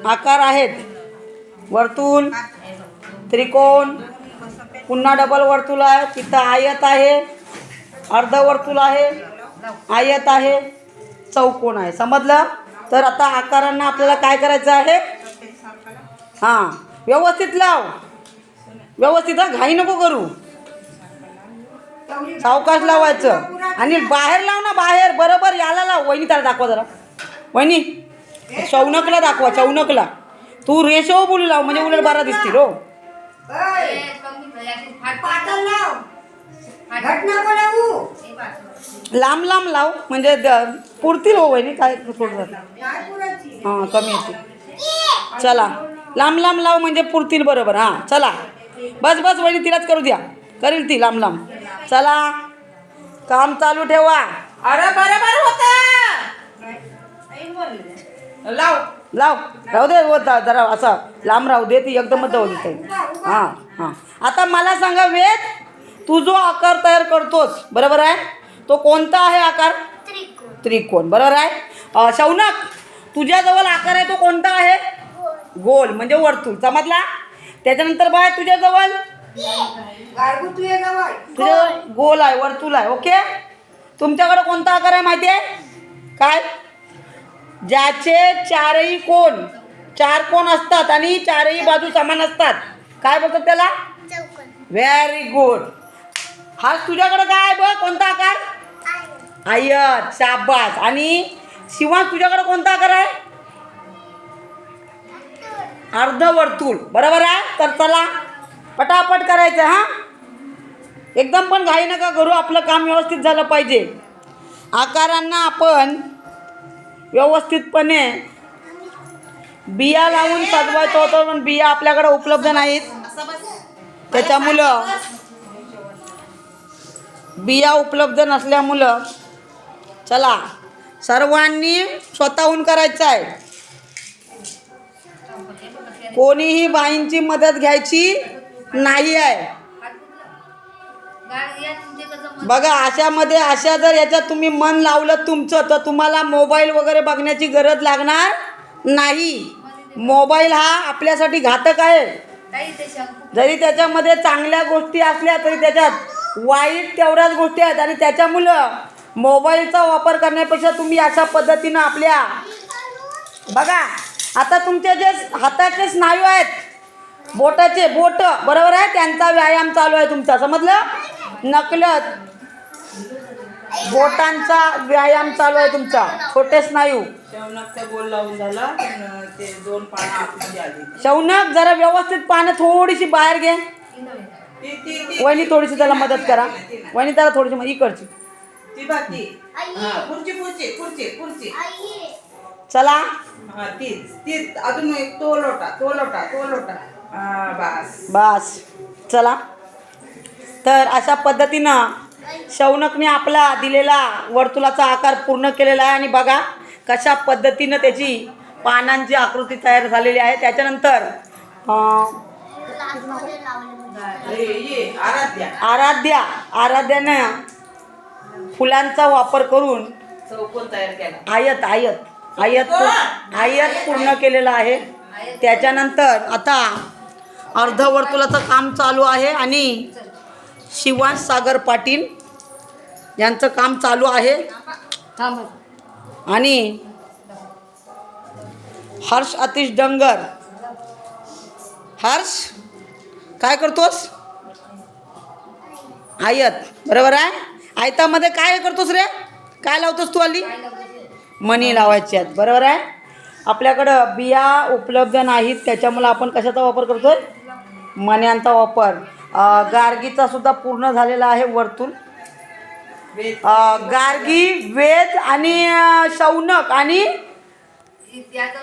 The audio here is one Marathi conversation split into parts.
आकार आहेत. वर्तुळ, त्रिकोण, पुन्हा डबल वर्तुळ आहे, तिथं आयत आहे, अर्धवर्तुळ आहे, आयत आहे, चौकोन आहे. समजलं? तर आता आकारांना आपल्याला काय करायचं आहे? हां, व्यवस्थित लाव, व्यवस्थित. घाई नको करू, सावकाश लावायचं. आणि बाहेर लाव ना, बाहेर बरोबर याला लाव. वहिनी त्याला दाखवा जरा. वहिनी शौनकला दाखवा, शौनकला. तू रेषो बोलू लाव म्हणजे उलट बारा दिसतील. हो, लांब लांब लाव म्हणजे पुरतील. हो वहिनी, काय थोडं हां कमी येते. चला लांब लांब लाव म्हणजे पुरतील बरोबर. हां चला, बस बस वहिनी, तिलाच करू द्या, करेल ती लांब लांब. चला काम चालू ठेवा. अरे बरोबर होता. लाव लाव, राहू दे. हो जरा असं लांब राहू दे, ती एकदमच जाऊ देते. हां हां, आता मला सांगा वेद, तू जो आकार तयार करतोस बरोबर आहे, तो कोणता आहे आकार? त्रिकोण. बरोबर आहे. शौनक, तुझ्याजवळ आकार आहे तो कोणता आहे? गोल म्हणजे वर्तुळ. समजला? त्याच्यानंतर बाय तुझ्याजवळ तुझ्या गोल आहे, वर्तुळ आहे. ओके. तुमच्याकडे कोणता आकार आहे माहिती आहे काय? ज्याचे चारही कोण, चार कोण असतात आणि चारही बाजू समान असतात. काय बोलतात त्याला? Very good. हा तुझ्याकडे काय आहे बघ, कोणता आकार? आयत. शाबास. आणि शिवांश, तुझ्याकडे कोणता आकार आहे? अर्धवर्तुळ. बरोबर आहे. तर चला पटापट करायचं. हां, एकदम पण घाई नका करू, आपलं काम व्यवस्थित झालं पाहिजे. आकारांना आपण व्यवस्थितपणे बिया लावून सजवायचं होतं, पण बिया आपल्याकडे उपलब्ध नाहीत. त्याच्यामुळं बिया उपलब्ध नसल्यामुळं चला सर्वांनी स्वतःहून करायचं आहे. कोणीही बाईंची मदत घ्यायची नाही आहे. बघा, अशा जर याच्यात तुम्ही मन लावलं तुमचं, तर तुम्हाला मोबाईल वगैरे बघण्याची गरज लागणार नाही. मोबाईल हा आपल्यासाठी घातक आहे. जरी त्याच्यामध्ये चांगल्या गोष्टी असल्या तरी त्याच्यात वाईट तेवढ्याच गोष्टी आहेत. आणि त्याच्यामुळं मोबाईलचा वापर करण्यापेक्षा तुम्ही अशा पद्धतीनं आपल्या बघा, आता तुमचे जे हाताचे स्नायू आहेत, बोटाचे बोट बरोबर आहे, त्यांचा व्यायाम चालू आहे तुमचा. समजलं? नकलत बोटांचा व्यायाम चालू आहे तुमचा, छोटे स्नायू. शौनकचा गोल लावून झाला, ते 2 पानं आतमध्ये आली. शौनक, जरा व्यवस्थित पानं थोडीशी बाहेर घे. वहिनी थोडीशी त्याला मदत करा. वहिनी त्याला थोडीशी इकडची. ती बाकी पुढची पुढची पुढची पुढची. चला तीच अजून एक. तो लोटा. बस बस. चला, तर अशा पद्धतीनं शौनकने आपला दिलेला वर्तुळाचा आकार पूर्ण केलेला आहे. आणि बघा कशा पद्धतीनं त्याची पानांची आकृती तयार झालेली आहे. त्याच्यानंतर आराध्यानं फुलांचा वापर करून चौकोन तयार केला. आयत पूर्ण केलेला आहे. त्याच्यानंतर आता अर्धवर्तुळाचं काम चालू आहे आणि शिवांश सागर पाटील यांचं काम चालू आहे. आणि हर्ष आतिश डंगर. हर्ष, काय करतोस? आयत. बरोबर आहे. आयतामध्ये काय करतोस रे? काय लावतोस तू? आली मणी लावायची आहेत. बरोबर आहे. आपल्याकडं बिया उपलब्ध नाहीत, त्याच्यामुळं आपण कशाचा वापर करतोय? मण्यांचा वापर. गार्गीचा सुद्धा पूर्ण झालेला आहे वर्तुळ. गार्गी, वेद आणि शौनक आणि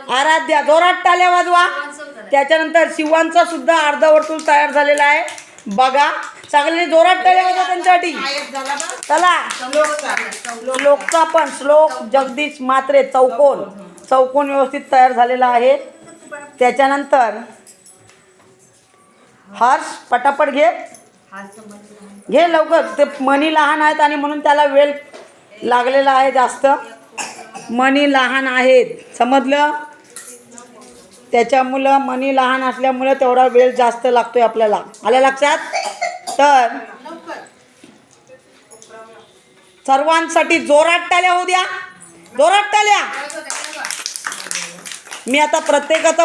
आराध्या, जोरात टाळ्या वाजवा. त्याच्यानंतर शिवांचा सुद्धा अर्धवर्तुळ तयार झालेला आहे. बघा, सगळ्यांनी जोरात टाळ्या वाजवा त्यांच्यासाठी. चला, श्लोकचा पण, श्लोक जगदीश म्हात्रे, चौकोन व्यवस्थित तयार झालेला आहे. त्याच्यानंतर हर्ष, पटापट घे लवकर. ते मणी लहान आहेत आणि म्हणून त्याला वेळ लागलेला आहे जास्त. मणी लहान आहेत, समजलं? त्याच्यामुळं मनी लहान असल्यामुळे तेवढा वेळ जास्त लागतोय आपल्याला. आलं लक्षात? तर सर्वांसाठी जोरात टाळ्या होऊ द्या, जोरात टाळ्या. मी आता प्रत्येकाचा